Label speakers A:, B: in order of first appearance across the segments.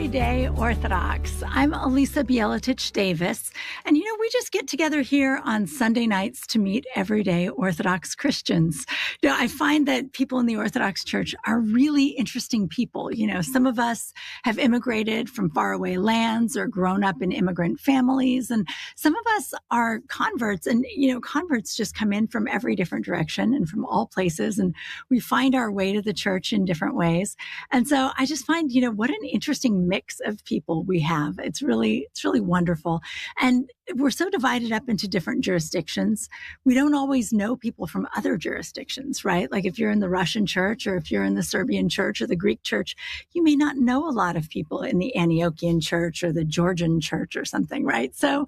A: Everyday Orthodox. I'm Elisa Bielatich-Davis, and we just get together here on Sunday nights to meet everyday Orthodox Christians. I find that people in the Orthodox Church are really interesting people. Some of us have immigrated from faraway lands or grown up in immigrant families, and some of us are converts, and converts just come in from every different direction and from all places, and we find our way to the church in different ways. And so I just find, what an interesting mix of people we have. It's really wonderful. And we're so divided up into different jurisdictions. We don't always know people from other jurisdictions, right? Like if you're in the Russian church or if you're in the Serbian church or the Greek church, you may not know a lot of people in the Antiochian church or the Georgian church or something, right? So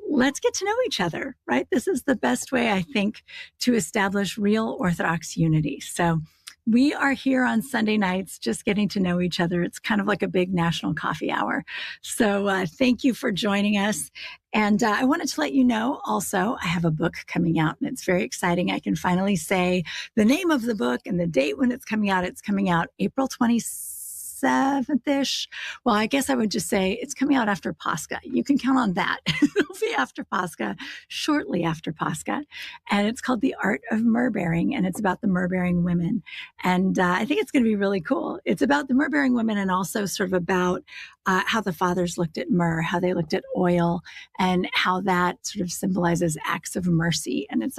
A: let's get to know each other, right? This is the best way, I think, to establish real Orthodox unity. So we are here on Sunday nights just getting to know each other. It's kind of like a big national coffee hour. So thank you for joining us. And I wanted to let you know also, I have a book coming out and it's very exciting. I can finally say the name of the book and the date when it's coming out. It's coming out April 27th-ish. Well, I guess I would just say it's coming out after Pascha. You can count on that. It'll be after Pascha, shortly after Pascha. And it's called The Art of Myrrh-Bearing, and it's about the myrrh-bearing women. And I think it's going to be really cool. It's about the myrrh-bearing women and also sort of about how the fathers looked at myrrh, how they looked at oil, and how that sort of symbolizes acts of mercy. And it's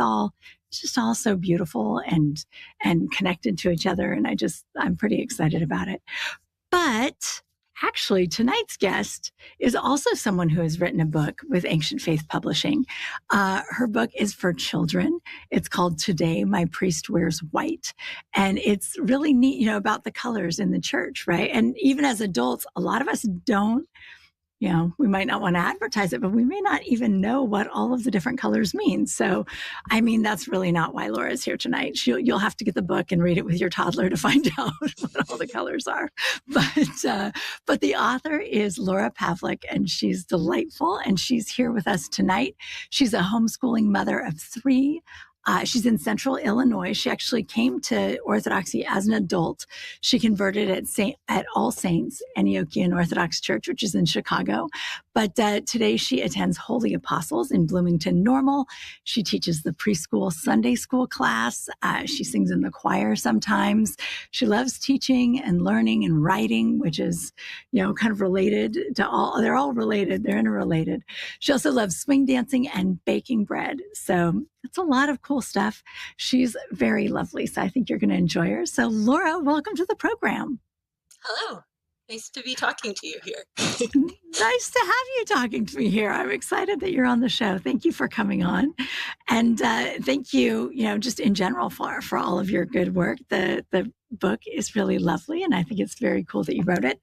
A: just all so beautiful and connected to each other. And I'm pretty excited about it. But actually, tonight's guest is also someone who has written a book with Ancient Faith Publishing. Her book is for children. It's called Today My Priest Wears White. And it's really neat, about the colors in the church, right? And even as adults, a lot of us don't, we might not want to advertise it, but we may not even know what all of the different colors mean. So, that's really not why Laura's here tonight. You'll have to get the book and read it with your toddler to find out what all the colors are. But the author is Laura Pavlik, and she's delightful, and she's here with us tonight. She's a homeschooling mother of 3. She's in central Illinois. She actually came to Orthodoxy as an adult. She converted at All Saints Antiochian Orthodox Church, which is in Chicago. But today she attends Holy Apostles in Bloomington Normal. She teaches the preschool Sunday school class. She sings in the choir sometimes. She loves teaching and learning and writing, which is, kind of related to all. They're all related. They're interrelated. She also loves swing dancing and baking bread. So it's a lot of cool stuff. She's very lovely. So I think you're going to enjoy her. So Laura, welcome to the program.
B: Hello. Nice to be talking to you here.
A: Nice to have you talking to me here. I'm excited that you're on the show. Thank you for coming on. And thank you, just in general for all of your good work. The book is really lovely, and I think it's very cool that you wrote it.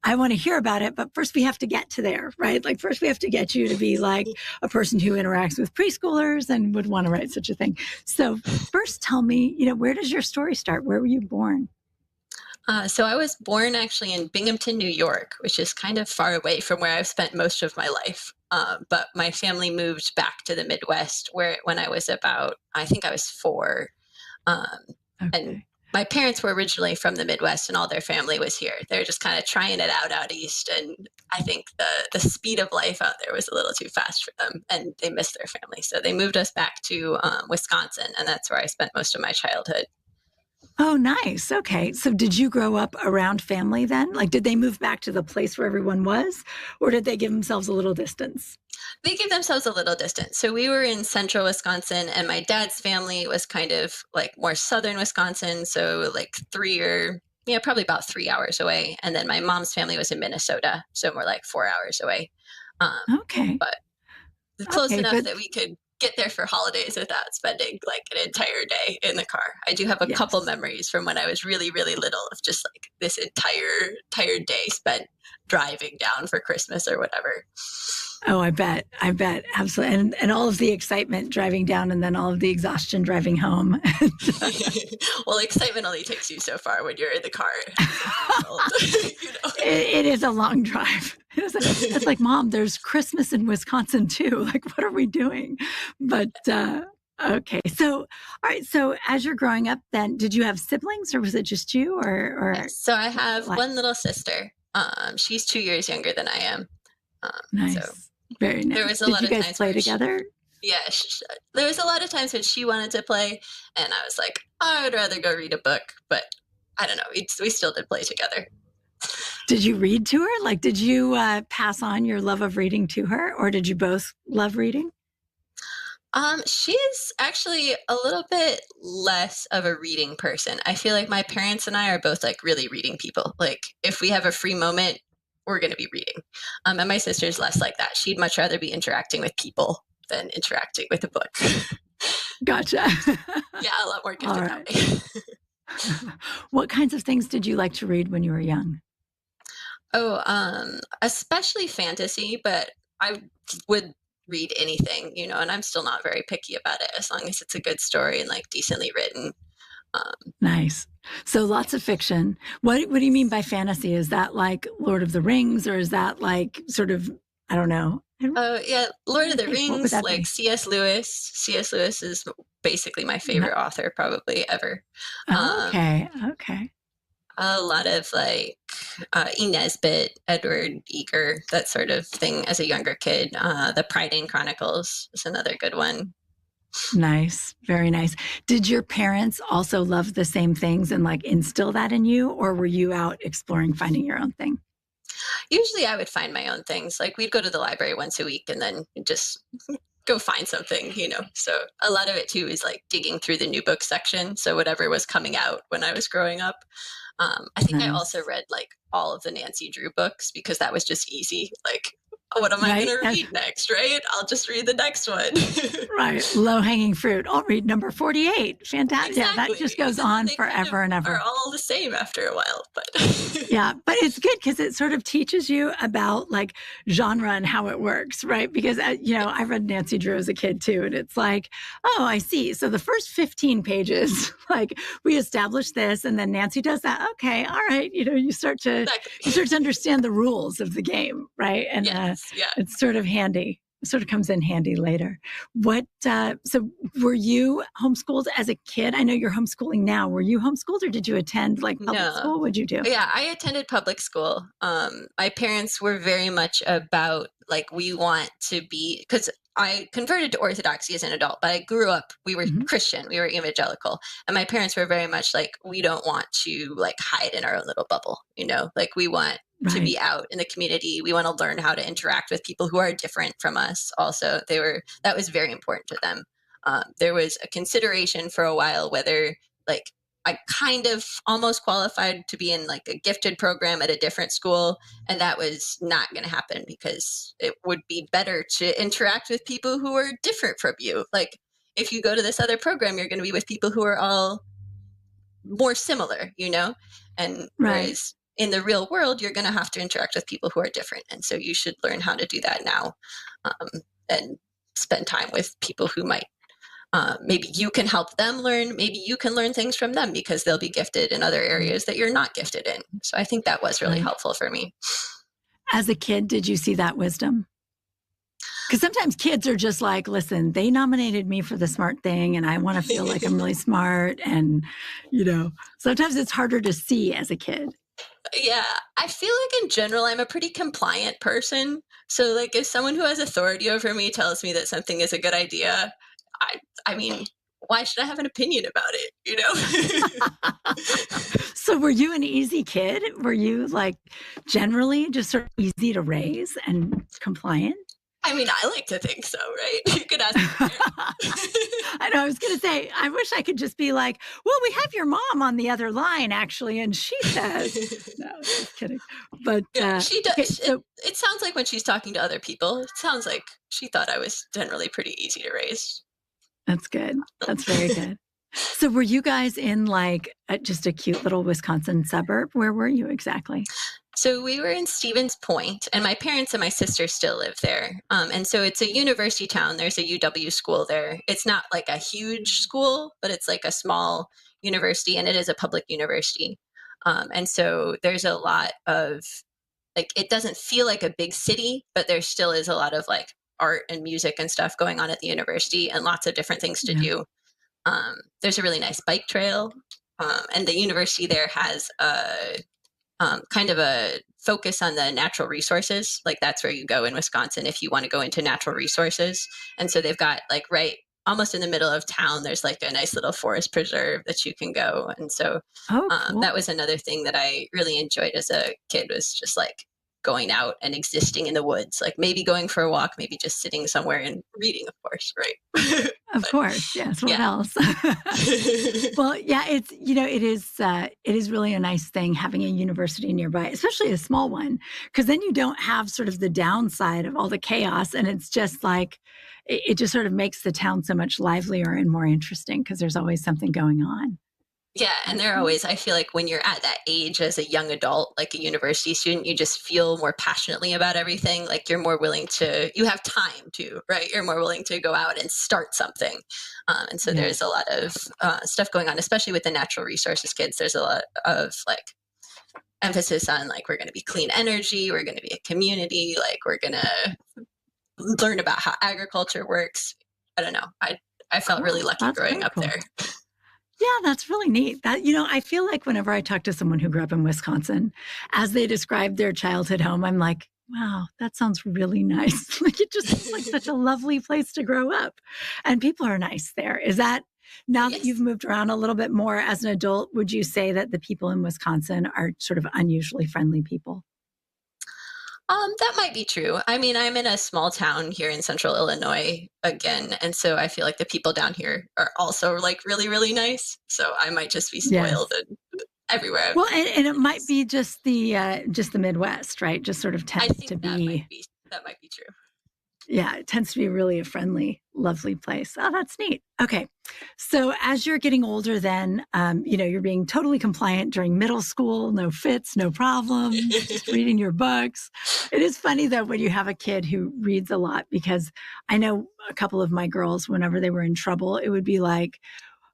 A: I want to hear about it, but first we have to get to there, right? Like first we have to get you to be like a person who interacts with preschoolers and would want to write such a thing. So first tell me, where does your story start? Where were you born?
B: So I was born actually in Binghamton, New York, which is kind of far away from where I've spent most of my life. But my family moved back to the Midwest when I was I think I was 4.
A: Okay.
B: And my parents were originally from the Midwest and all their family was here. They were just kind of trying it out east. And I think the speed of life out there was a little too fast for them and they missed their family. So they moved us back to Wisconsin, and that's where I spent most of my childhood.
A: Oh, nice. Okay. So did you grow up around family then? Like, did they move back to the place where everyone was, or did they give themselves a little distance?
B: They gave themselves a little distance. So we were in central Wisconsin, and my dad's family was kind of like more southern Wisconsin. So like probably about 3 hours away. And then my mom's family was in Minnesota. So more like 4 hours away.
A: Okay.
B: But close enough that we could get there for holidays without spending like an entire day in the car. I do have a couple memories from when I was really, really little of just like this entire day spent driving down for Christmas or whatever.
A: Oh, I bet. Absolutely. And all of the excitement driving down and then all of the exhaustion driving home.
B: Well, excitement only takes you so far when you're in the car.
A: It is a long drive. It's like, Mom, there's Christmas in Wisconsin too. Like, what are we doing? But, okay. So, all right. So as you're growing up then, did you have siblings or was it just you or?
B: Yes. So I have one little sister. She's 2 years younger than I am.
A: Nice.
B: So
A: Very nice.
B: there was a
A: Did
B: lot
A: you
B: of
A: guys
B: times
A: play
B: where
A: together?
B: there was a lot of times when she wanted to play, and I was like, I would rather go read a book. But I don't know. We still did play together.
A: Did you read to her? Like, did you pass on your love of reading to her, or did you both love reading?
B: She's actually a little bit less of a reading person. I feel like my parents and I are both like really reading people. Like if we have a free moment, we're going to be reading. And my sister's less like that. She'd much rather be interacting with people than interacting with a book.
A: Gotcha.
B: Yeah, a lot more gifted
A: All right.
B: that way.
A: What kinds of things did you like to read when you were young?
B: Especially fantasy, but I would read anything, and I'm still not very picky about it as long as it's a good story and like decently written.
A: Nice. So lots of fiction. What do you mean by fantasy? Is that like Lord of the Rings, or is that like sort of, I don't know.
B: Oh yeah, Lord of the Rings, like
A: be?
B: C.S. Lewis. C.S. Lewis is basically my favorite author probably ever.
A: Okay.
B: A lot of like E. Nesbit, Edward Eager, that sort of thing as a younger kid. The Prydain Chronicles is another good one.
A: Nice. Very nice. Did your parents also love the same things and like instill that in you, or were you out exploring, finding your own thing?
B: Usually I would find my own things. Like we'd go to the library once a week and then just go find something. So a lot of it too is like digging through the new book section. So whatever was coming out when I was growing up. I think I also read like all of the Nancy Drew books because that was just easy. Like, what am I going to read next, right? I'll just read the next one.
A: Right. Low-hanging fruit. I'll read number 48. Fantastic.
B: Exactly.
A: Yeah, that just goes on forever and ever.
B: Are all the same after a while, but
A: yeah, but it's good because it sort of teaches you about like genre and how it works, right? Because I read Nancy Drew as a kid too, and it's like, oh, I see. So the first 15 pages, like we establish this, and then Nancy does that. Okay, all right. You start to understand the rules of the game, right? And it's sort of handy. Sort of comes in handy later. So were you homeschooled as a kid? I know you're homeschooling now. Were you homeschooled or did you attend like public school? What'd you do?
B: Yeah, I attended public school. My parents were very much about like, we want to be, because I converted to Orthodoxy as an adult, but I grew up, we were Christian, we were evangelical. And my parents were very much like, we don't want to like hide in our own little bubble, like we want to be out in the community. We want to learn how to interact with people who are different from us. Also, that was very important to them. There was a consideration for a while whether like I kind of almost qualified to be in like a gifted program at a different school. And that was not going to happen because it would be better to interact with people who are different from you. Like if you go to this other program, you're going to be with people who are all more similar, and whereas in the real world, you're going to have to interact with people who are different. And so you should learn how to do that now and spend time with people who might, maybe you can help them learn. Maybe you can learn things from them because they'll be gifted in other areas that you're not gifted in. So I think that was really helpful for me.
A: As a kid, did you see that wisdom? Because sometimes kids are just like, listen, they nominated me for the smart thing and I want to feel like I'm really smart. And, sometimes it's harder to see as a kid.
B: Yeah, I feel like in general, I'm a pretty compliant person. So like if someone who has authority over me tells me that something is a good idea, I mean, why should I have an opinion about it,
A: So were you an easy kid? Were you like generally just sort of easy to raise and compliant?
B: I mean, I like to think so, right? You could ask me.
A: I know, I was going to say, I wish I could just be like, well, we have your mom on the other line, actually, and she says, no, just kidding. But
B: she does. Okay, so, it sounds like when she's talking to other people, it sounds like she thought I was generally pretty easy to raise.
A: That's good. That's very good. So were you guys in like just a cute little Wisconsin suburb? Where were you exactly?
B: So we were in Stevens Point, and my parents and my sister still live there. And so it's a university town. There's a UW school there. It's not like a huge school, but it's like a small university, and it is a public university. And so there's a lot of, like, it doesn't feel like a big city, but there still is a lot of like art and music and stuff going on at the university and lots of different things to do. There's a really nice bike trail. And the university there has kind of a focus on the natural resources. Like that's where you go in Wisconsin if you want to go into natural resources. And so they've got like right almost in the middle of town, there's like a nice little forest preserve that you can go. And so
A: cool.
B: that was another thing that I really enjoyed as a kid, was just like going out and existing in the woods, like maybe going for a walk, maybe just sitting somewhere and reading, of course, right?
A: Of course, yes. What else? Well, yeah, it's, it is really a nice thing having a university nearby, especially a small one, because then you don't have sort of the downside of all the chaos. And it's just like, it just sort of makes the town so much livelier and more interesting because there's always something going on.
B: Yeah. And they're always, I feel like when you're at that age as a young adult, like a university student, you just feel more passionately about everything. Like you're more willing to, you have time to, right? You're more willing to go out and start something. And so there's a lot of stuff going on, especially with the natural resources kids. There's a lot of like emphasis on like, we're going to be clean energy. We're going to be a community. Like we're going to learn about how agriculture works. I don't know. I felt really lucky growing up there.
A: Yeah, that's really neat. That, I feel like whenever I talk to someone who grew up in Wisconsin, as they describe their childhood home, I'm like, wow, that sounds really nice. Like it just seems like such a lovely place to grow up. And people are nice there. Is that, now that you've moved around a little bit more as an adult, would you say that the people in Wisconsin are sort of unusually friendly people?
B: That might be true. I mean, I'm in a small town here in central Illinois again. And so I feel like the people down here are also like really, really nice. So I might just be spoiled and everywhere.
A: Well, and it might be just the Midwest, right? Just sort of tends to be.
B: That might be true.
A: Yeah, it tends to be really a friendly, lovely place. Oh, that's neat. Okay. So as you're getting older, then, you're being totally compliant during middle school, no fits, no problems, just reading your books. It is funny, though, when you have a kid who reads a lot, because I know a couple of my girls, whenever they were in trouble, it would be like,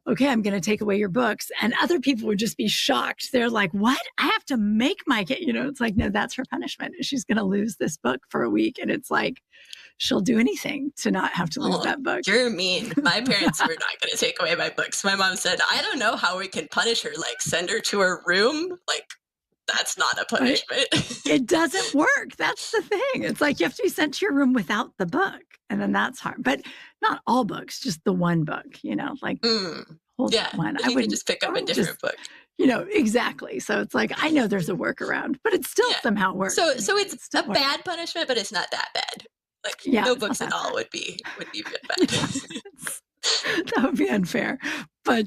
A: okay, I'm going to take away your books. And other people would just be shocked. They're like, what? I have to make my kid, it's like, no, that's her punishment. She's going to lose this book for a week. And it's like, she'll do anything to not have to lose that book.
B: You're mean. My parents were not going to take away my books. My mom said, I don't know how we can punish her. Like send her to her room. Like that's not a punishment.
A: It doesn't work. That's the thing. It's like you have to be sent to your room without the book. And then that's hard. But not all books, just the one book, hold one.
B: I would just pick up a different book.
A: Exactly. So it's like, I know there's a workaround, but it still somehow works.
B: So it's a bad punishment, but it's not that bad. Like no books at all would be really bad.
A: That would be unfair. But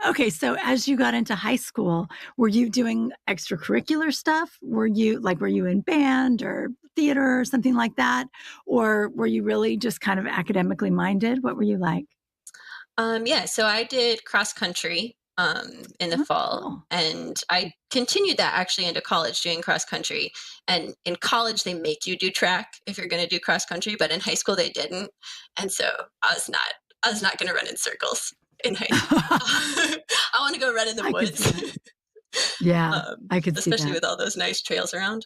A: okay, so as you got into high school, were you doing extracurricular stuff? Were you in band or theater or something like that? Or were you really just kind of academically minded? What were you like?
B: So I did cross country in the fall, and I continued that actually into college doing cross country. And in college they make you do track if you're going to do cross country, but in high school they didn't. And so I was not going to run in circles in high school. I want to go run in the woods.
A: I could see that,
B: especially with all those nice trails around.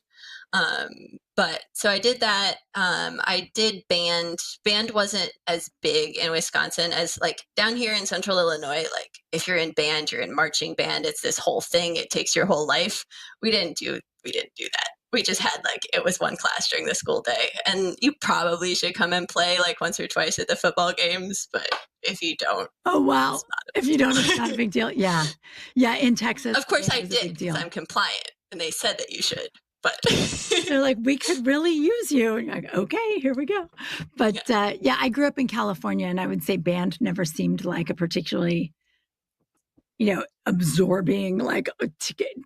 B: But so I did that. I did band. Band wasn't as big in Wisconsin as like down here in central Illinois. Like if you're in band, you're in marching band. It's this whole thing. It takes your whole life. We didn't do that. We just had it was one class during the school day, and you probably should come and play like once or twice at the football games. But if you don't,
A: oh wow, if you don't, it's not a big deal. Yeah. In Texas,
B: of course I did because I'm compliant, and they said that you should. But
A: they're like, we could really use you. And you're like, okay, here we go. But I grew up in California, and I would say band never seemed like a particularly, absorbing,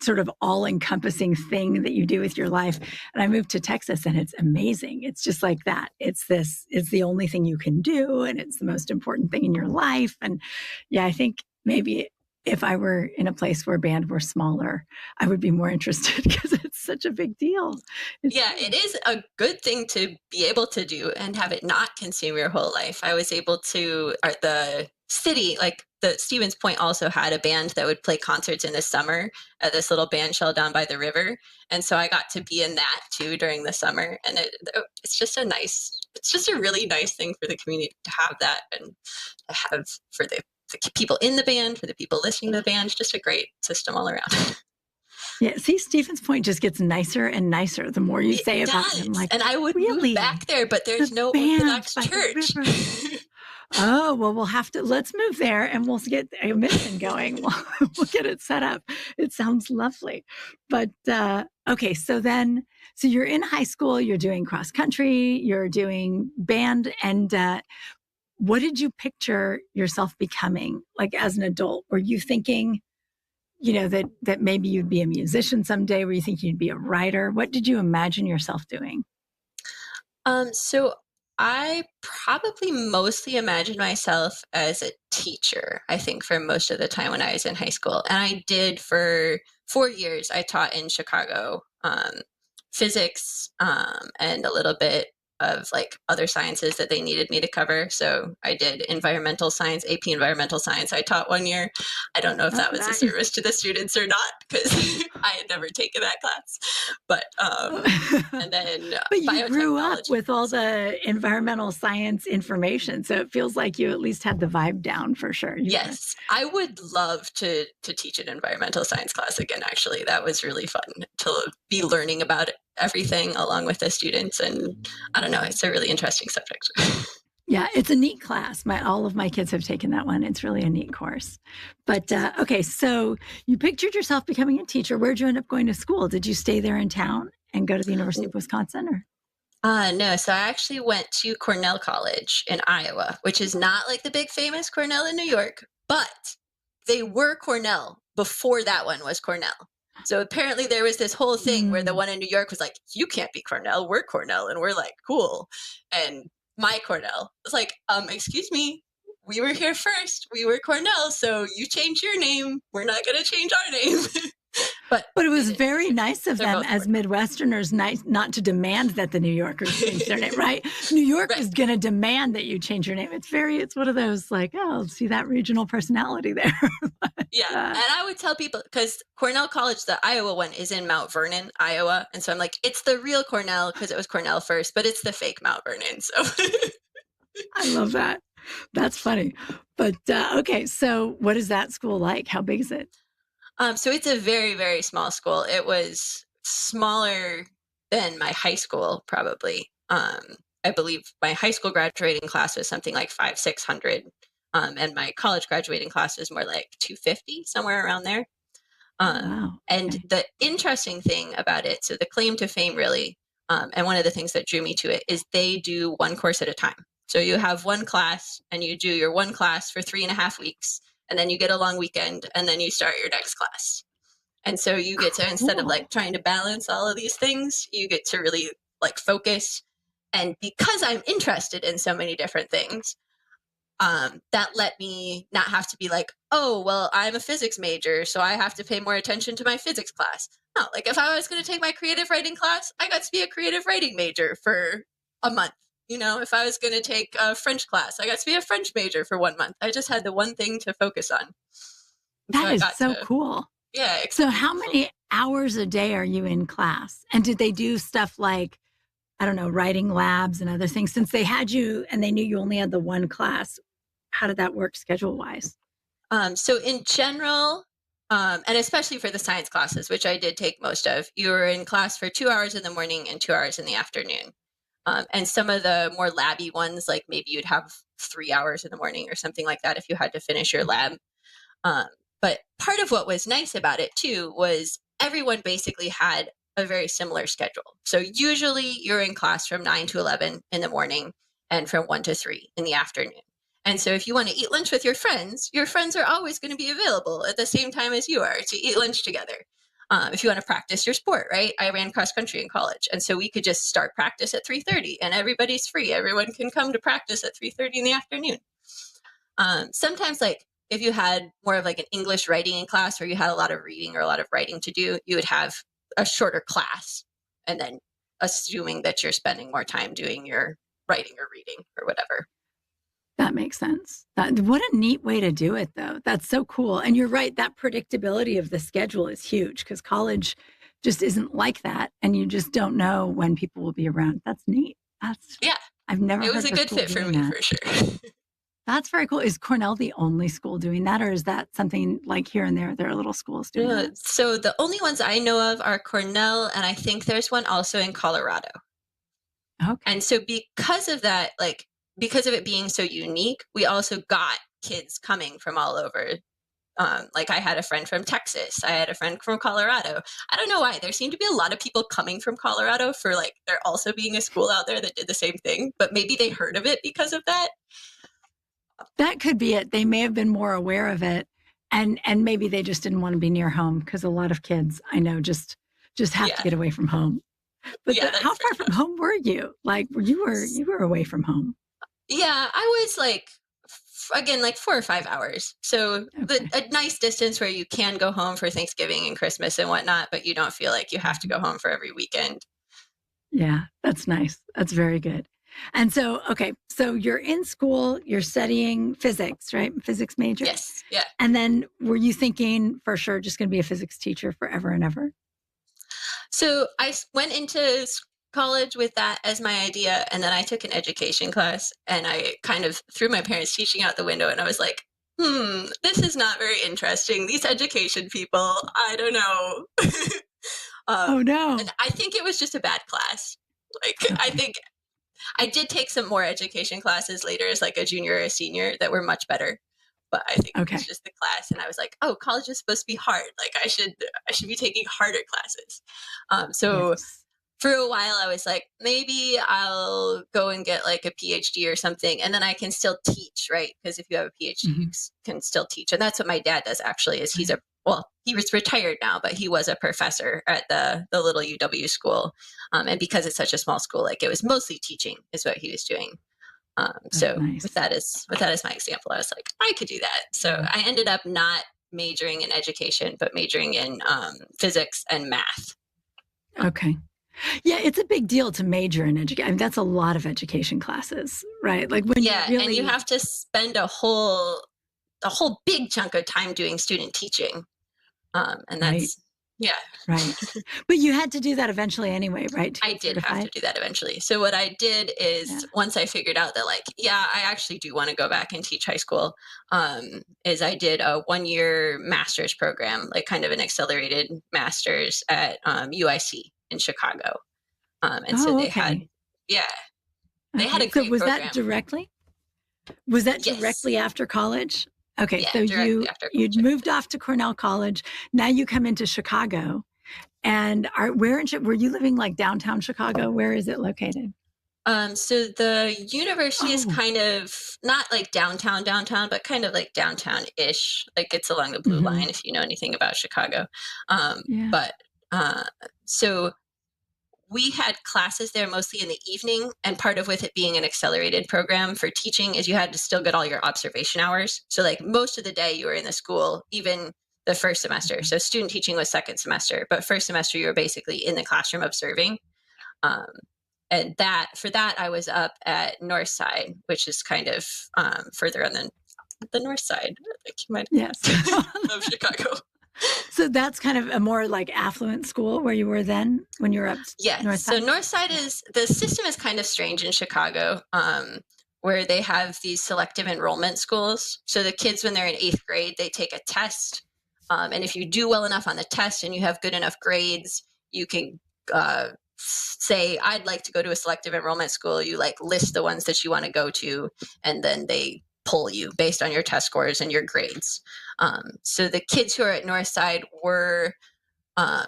A: sort of all-encompassing thing that you do with your life. And I moved to Texas, and it's amazing. It's just like that. It's the only thing you can do, and it's the most important thing in your life. And I think maybe if I were in a place where band were smaller, I would be more interested because it's such a big deal.
B: It is a good thing to be able to do and have it not consume your whole life. I was able to, at the city, the Stevens Point also had a band that would play concerts in the summer at this little band shell down by the river. And so I got to be in that too during the summer. And it's just a really nice thing for the community to have that, and to have for the people in the band, for the people listening to the band, just a great system all around.
A: Yeah. See, Stephen's Point just gets nicer and nicer the more you say about it. I'm like,
B: and I would
A: really?
B: move back there, but there's
A: The
B: no
A: band
B: Orthodox
A: by the
B: church.
A: river. Oh, well, let's move there and we'll get a mission going. We'll get it set up. It sounds lovely. But, okay. So you're in high school, you're doing cross country, you're doing band. And, what did you picture yourself becoming like as an adult? Were you thinking, that maybe you'd be a musician someday? Were you thinking you'd be a writer? What did you imagine yourself doing?
B: So I probably mostly imagined myself as a teacher, I think, for most of the time when I was in high school. And I did for 4 years. I taught in Chicago, physics, and a little bit of like other sciences that they needed me to cover. So I did environmental science, AP environmental science. I taught 1 year. I don't know if that was a service to the students or not, because I had never taken that class. But and then
A: but you grew up with all the environmental science information, so it feels like you at least had the vibe down for sure.
B: Yes, I would love to teach an environmental science class again. Actually, that was really fun to be learning about everything along with the students, and I don't know, it's a really interesting subject.
A: Yeah, it's a neat class. All of my kids have taken that one. It's really a neat course. But okay, so you pictured yourself becoming a teacher. Where'd you end up going to school? Did you stay there in town and go to the University of Wisconsin, or?
B: No, so I actually went to Cornell College in Iowa, which is not like the big famous Cornell in New York, but they were Cornell before that one was Cornell. So apparently there was this whole thing where the one in New York was like, you can't be Cornell, we're Cornell. And we're like, cool. And my Cornell was like, excuse me, we were here first. We were Cornell, so you change your name. We're not going to change our name. But
A: it was very nice of them as Midwesterners not to demand that the New Yorkers change their name, right? New York is going to demand that you change your name. It's one of those like, oh, see that regional personality there.
B: Yeah. And I would tell people, because Cornell College, the Iowa one, is in Mount Vernon, Iowa. And so I'm like, it's the real Cornell because it was Cornell first, but it's the fake Mount Vernon. So
A: I love that. That's funny. But okay, so what is that school like? How big is it?
B: So it's a very, very small school. It was smaller than my high school, probably. I believe my high school graduating class was something like 500-600. And my college graduating class is more like 250, somewhere around there.
A: Wow.
B: And the interesting thing about it, so the claim to fame really, and one of the things that drew me to it is they do one course at a time. So you have one class and you do your one class for 3.5 weeks. And then you get a long weekend, and then you start your next class. And so you get to, instead of like trying to balance all of these things, you get to really like focus. And because I'm interested in so many different things, that let me not have to be like, oh, well, I'm a physics major, so I have to pay more attention to my physics class. No, like if I was going to take my creative writing class, I got to be a creative writing major for a month. If I was going to take a French class, I got to be a French major for 1 month. I just had the one thing to focus on.
A: That is so cool.
B: Yeah.
A: So how many hours a day are you in class? And did they do stuff like, I don't know, writing labs and other things? Since they had you and they knew you only had the one class, how did that work schedule-wise?
B: So in general, and especially for the science classes, which I did take most of, you were in class for 2 hours in the morning and 2 hours in the afternoon. And some of the more labby ones, like maybe you'd have 3 hours in the morning or something like that if you had to finish your lab. But part of what was nice about it too was everyone basically had a very similar schedule. So usually you're in class from 9 to 11 in the morning and from 1 to 3 in the afternoon. And so if you want to eat lunch with your friends are always going to be available at the same time as you are to eat lunch together. If you want to practice your sport, right? I ran cross country in college. And so we could just start practice at 3:30 and everybody's free. Everyone can come to practice at 3:30 in the afternoon. Sometimes like if you had more of like an English writing in class or you had a lot of reading or a lot of writing to do, you would have a shorter class. And then assuming that you're spending more time doing your writing or reading or whatever.
A: That makes sense. What a neat way to do it, though. That's so cool. And you're right. That predictability of the schedule is huge because college just isn't like that. And you just don't know when people will be around. That's neat. I've never.
B: It was a good fit for me, for sure.
A: That's very cool. Is Cornell the only school doing that, or is that something like here and there? There are little schools doing that.
B: So the only ones I know of are Cornell, and I think there's one also in Colorado.
A: Okay.
B: And so because of that, like because of it being so unique, we also got kids coming from all over. Like I had a friend from Texas. I had a friend from Colorado. I don't know why. There seemed to be a lot of people coming from Colorado for like there also being a school out there that did the same thing, but maybe they heard of it because of that.
A: That could be it. They may have been more aware of it, and maybe they just didn't want to be near home, because a lot of kids I know just have to get away from home. But how far from home were you? Like you were away from home?
B: Yeah, I was like, again, like 4 or 5 hours. So a nice distance where you can go home for Thanksgiving and Christmas and whatnot, but you don't feel like you have to go home for every weekend.
A: Yeah, that's nice. That's very good. And so, okay, so you're in school, you're studying physics, right? Physics major?
B: Yes, yeah.
A: And then were you thinking for sure just going to be a physics teacher forever and ever?
B: So I went into college with that as my idea, and then I took an education class, and I kind of threw my parents' teaching out the window, and I was like, this is not very interesting. These education people, I don't know.
A: Oh, no.
B: And I think it was just a bad class. Like, I think I did take some more education classes later as like a junior or a senior that were much better. But I think it was just the class, and I was like, "Oh, college is supposed to be hard. Like, I should be taking harder classes." So for a while, I was like, maybe I'll go and get like a PhD or something, and then I can still teach, right? Because if you have a PhD, you can still teach, and that's what my dad does. Actually, is he was retired now, but he was a professor at the little UW school, and because it's such a small school, like it was mostly teaching is what he was doing. So nice. with that as my example, I was like, I could do that. So I ended up not majoring in education, but majoring in physics and math.
A: Okay. Yeah, it's a big deal to major in education. I mean, that's a lot of education classes, right? Like when
B: and you have to spend a whole big chunk of time doing student teaching, and that's
A: right. But you had to do that eventually anyway, right?
B: I did have to do that eventually. So what I did is once I figured out that like, I actually do want to go back and teach high school, is I did a 1-year master's program, like kind of an accelerated master's at UIC in Chicago. And so they had, they had a great
A: program. Was that directly after college? Okay, so you moved off to Cornell College. Now you come into Chicago, and were you living like downtown Chicago? Where is it located?
B: So the university is kind of not like downtown, but kind of like downtown-ish. Like it's along the Blue Line, if you know anything about Chicago. But so we had classes there mostly in the evening, and part of with it being an accelerated program for teaching is you had to still get all your observation hours. So like most of the day you were in the school, even the first semester. So student teaching was second semester, but first semester you were basically in the classroom observing. And for that I was up at Northside, which is kind of further on the north side, like you might of Chicago.
A: So that's kind of a more like affluent school where you were then when you were up.
B: Northside? So Northside the system is kind of strange in Chicago, where they have these selective enrollment schools. So the kids, when they're in 8th grade, they take a test. And if you do well enough on the test and you have good enough grades, you can say, I'd like to go to a selective enrollment school. You like list the ones that you want to go to, and then they pull you based on your test scores and your grades. So the kids who are at Northside were,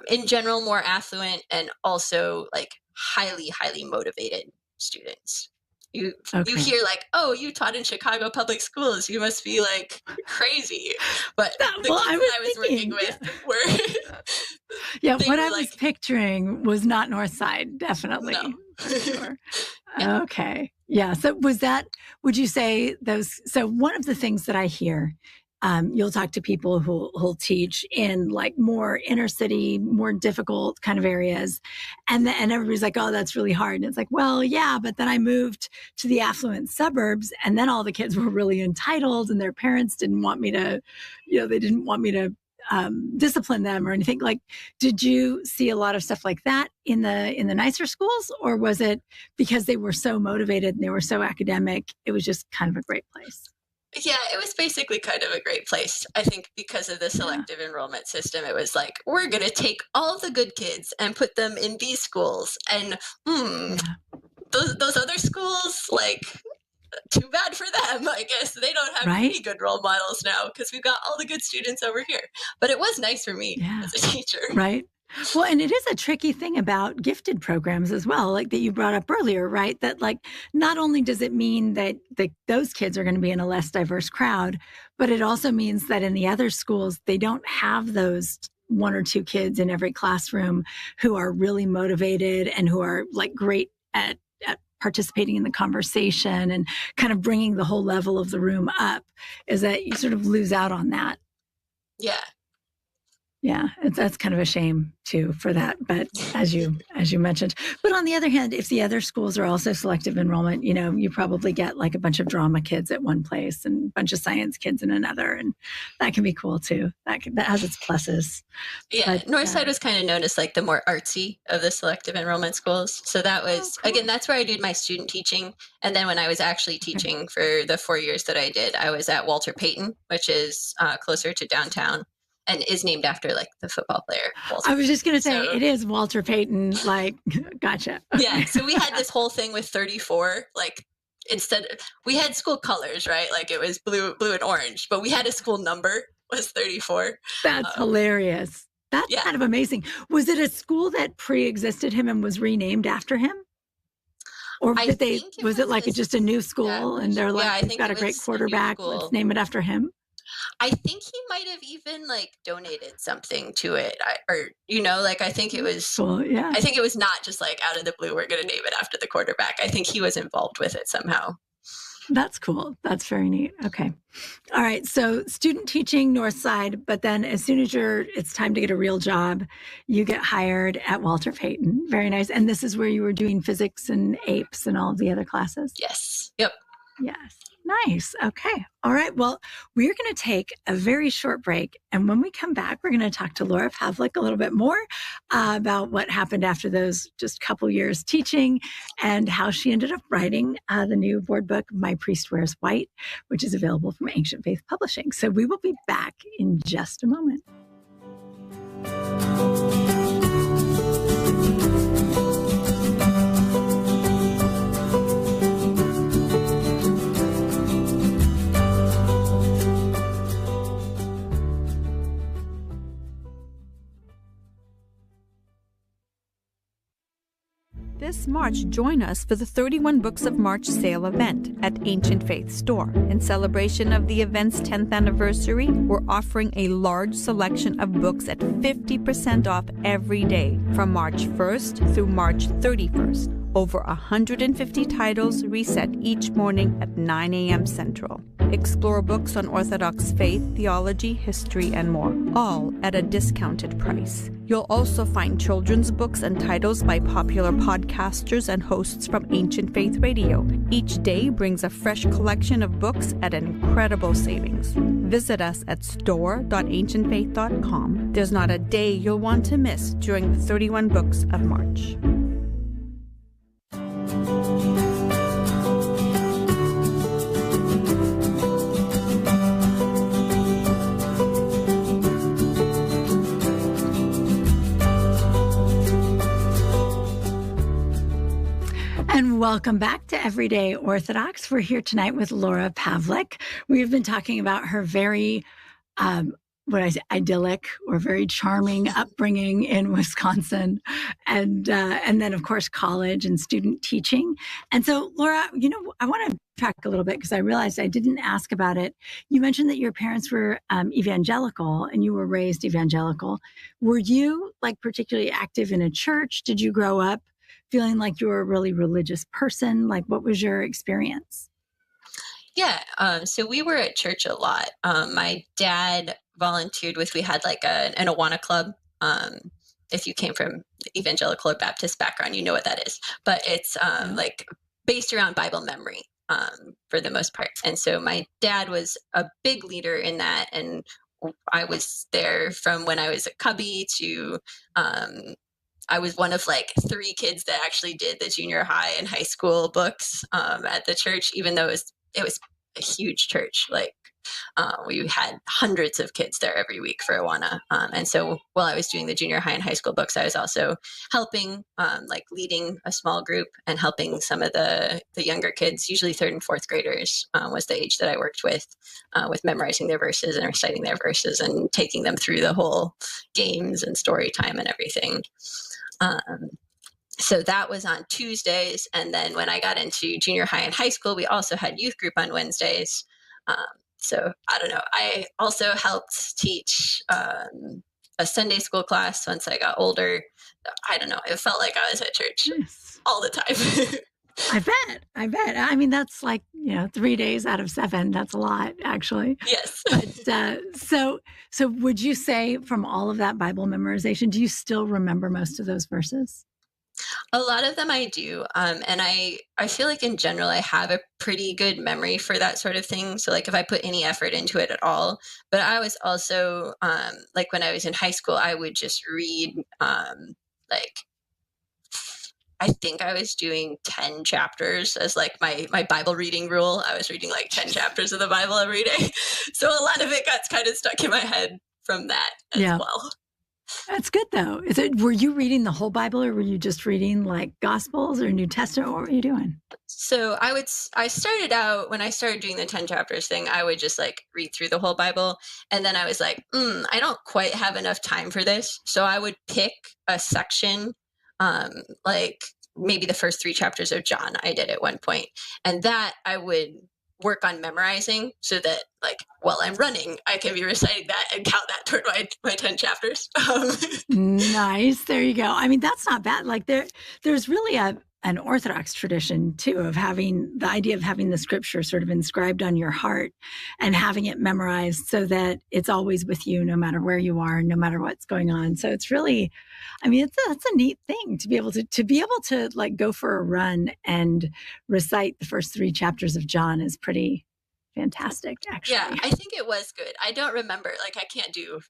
B: in general, more affluent and also like highly, highly motivated students. You hear like, oh, you taught in Chicago public schools, you must be like crazy. But the kids I was working with were
A: what I was picturing was not Northside, definitely.
B: No.
A: For sure. Okay. Yeah. So would you say so one of the things that I hear, you'll talk to people who'll teach in like more inner city, more difficult kind of areas. And everybody's like, oh, that's really hard. And it's like, well, yeah, but then I moved to the affluent suburbs, and then all the kids were really entitled, and their parents didn't want me to, they didn't want me to discipline them or anything. Like, did you see a lot of stuff like that in the nicer schools, or was it because they were so motivated and they were so academic, it was just kind of a great place?
B: Yeah, it was basically kind of a great place. I think because of the selective enrollment system, it was like, we're going to take all the good kids and put them in these schools. And those other schools, like, too bad for them. I guess they don't have any good role models now because we've got all the good students over here. But it was nice for me as a teacher.
A: Right. Well, and it is a tricky thing about gifted programs as well, like that you brought up earlier, right? That like, not only does it mean that those kids are going to be in a less diverse crowd, but it also means that in the other schools, they don't have those one or two kids in every classroom who are really motivated and who are like great at participating in the conversation and kind of bringing the whole level of the room up, is that you sort of lose out on that.
B: Yeah.
A: Yeah, that's kind of a shame too for that. But as you mentioned, but on the other hand, if the other schools are also selective enrollment, you know, you probably get like a bunch of drama kids at one place and a bunch of science kids in another, and that can be cool too. That has its pluses.
B: Yeah, but, Northside was kind of known as like the more artsy of the selective enrollment schools. So that was again, that's where I did my student teaching. And then when I was actually teaching for the 4 years that I did, I was at Walter Payton, which is closer to downtown. And is named after like the football player. Walter.
A: I was just going to say it is Walter Payton. Like, gotcha.
B: Yeah. So we had this whole thing with 34. Like we had school colors, right? Like it was blue and orange, but we had a school number was 34.
A: That's hilarious. That's kind of amazing. Was it a school that pre-existed him and was renamed after him? Or was it like just a new school and they're like, we've got a great quarterback, let's name it after him?
B: I think he might have even like donated something to it, I think it was. Cool, yeah. I think it was not just like out of the blue, we're going to name it after the quarterback. I think he was involved with it somehow.
A: That's cool. That's very neat. Okay. All right. So student teaching Northside, but then as soon as it's time to get a real job, you get hired at Walter Payton. Very nice. And this is where you were doing physics and APES and all of the other classes?
B: Yes. Yep.
A: Yes. Nice. Okay. All right. Well, we're going to take a very short break. And when we come back, we're going to talk to Laura Pavlik a little bit more about what happened after those just couple years teaching and how she ended up writing the new board book, My Priest Wears White, which is available from Ancient Faith Publishing. So we will be back in just a moment.
C: This March, join us for the 31 Books of March sale event at Ancient Faith Store. In celebration of the event's 10th anniversary, we're offering a large selection of books at 50% off every day from March 1st through March 31st. Over 150 titles reset each morning at 9 a.m. Central. Explore books on Orthodox faith, theology, history, and more, all at a discounted price. You'll also find children's books and titles by popular podcasters and hosts from Ancient Faith Radio. Each day brings a fresh collection of books at incredible savings. Visit us at store.ancientfaith.com. There's not a day you'll want to miss during the 31 Books of March.
A: And welcome back to Everyday Orthodox. We're here tonight with Laura Pavlik. We've been talking about her very, idyllic or very charming upbringing in Wisconsin, and then of course college and student teaching. And so, Laura, I want to track a little bit because I realized I didn't ask about it. You mentioned that your parents were evangelical and you were raised evangelical. Were you like particularly active in a church? Did you grow up feeling like you were a really religious person? Like, what was your experience?
B: Yeah. So we were at church a lot. My dad volunteered we had like an Awana club. If you came from evangelical or Baptist background, you know what that is. But it's like based around Bible memory for the most part. And so my dad was a big leader in that. And I was there from when I was a cubby to I was one of like 3 kids that actually did the junior high and high school books at the church, even though it was a huge church. Like we had hundreds of kids there every week for Awana. And so while I was doing the junior high and high school books, I was also helping, like leading a small group and helping some of the younger kids, usually third and fourth graders was the age that I worked with memorizing their verses and reciting their verses and taking them through the whole games and story time and everything. So that was on Tuesdays. And then when I got into junior high and high school, we also had youth group on Wednesdays. So I don't know. I also helped teach a Sunday school class once I got older. I don't know. It felt like I was at church all the time.
A: I bet. I mean, that's like, 3 days out of 7. That's a lot, actually.
B: Yes.
A: But so would you say from all of that Bible memorization, do you still remember most of those verses?
B: A lot of them I do. And I feel like in general, I have a pretty good memory for that sort of thing. So like if I put any effort into it at all, but I was also like when I was in high school, I would just read like, I think I was doing 10 chapters as like my Bible reading rule. I was reading like 10 chapters of the Bible every day. So a lot of it got kind of stuck in my head from that as well.
A: That's good though. Were you reading the whole Bible or were you just reading like Gospels or New Testament? What were you doing?
B: So I started out when I started doing the 10 chapters thing, I would just like read through the whole Bible. And then I was like, I don't quite have enough time for this. So I would pick a section, like maybe the first 3 chapters of John I did at one point. And that I would work on memorizing so that like while I'm running, I can be reciting that and count that toward my 10 chapters.
A: Nice. There you go. I mean, that's not bad. Like there's really an Orthodox tradition too of having the idea of having the scripture sort of inscribed on your heart and having it memorized so that it's always with you, no matter where you are, no matter what's going on. So it's really, I mean, that's a neat thing to be able to like go for a run and recite the first 3 chapters of John is pretty fantastic, actually.
B: Yeah, I think it was good. I don't remember, like I can't do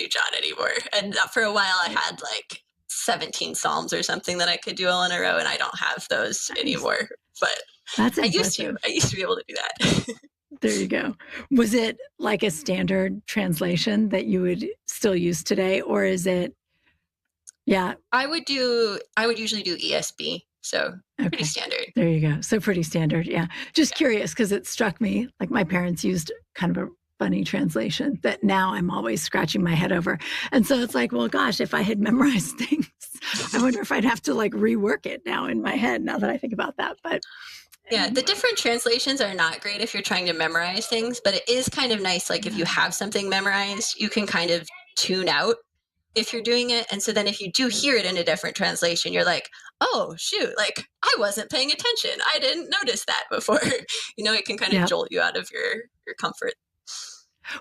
B: John anymore. And for a while I had like 17 Psalms or something that I could do all in a row, and I don't have those anymore. But
A: that's
B: I used to be able to do that.
A: There you go. Was it like a standard translation that you would still use today, or is it? Yeah,
B: I would usually do ESB. So pretty standard.
A: There you go. So pretty standard. Yeah. Just curious because it struck me like my parents used kind of a funny translation that now I'm always scratching my head over. And so it's like, well, gosh, if I had memorized things, I wonder if I'd have to like rework it now in my head now that I think about that. But
B: yeah, the different translations are not great if you're trying to memorize things, but it is kind of nice. Like if you have something memorized, you can kind of tune out if you're doing it. And so then if you do hear it in a different translation, you're like, oh, shoot, like I wasn't paying attention. I didn't notice that before. It can kind of jolt you out of your comfort.